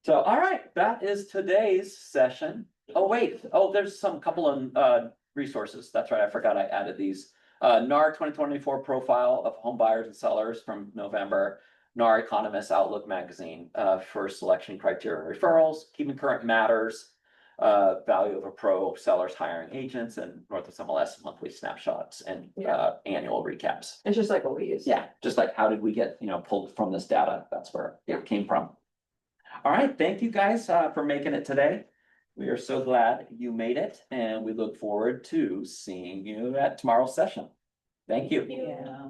Speaker 1: So, all right, that is today's session. Oh, wait, there's some couple of resources. That's right, I forgot I added these. NAR 2024 profile of home buyers and sellers from November. NAR Economist Outlook magazine for selection criteria and referrals, keeping current matters. Value of a pro sellers hiring agents, and Northwest MLS monthly snapshots and annual recaps.
Speaker 2: it's just like what we use.
Speaker 1: Yeah, just like how did we get, pulled from this data? That's where it came from. All right, thank you guys for making it today. We are so glad you made it, and we look forward to seeing you at tomorrow's session. Thank you.
Speaker 3: Yeah.
Speaker 4: Yeah.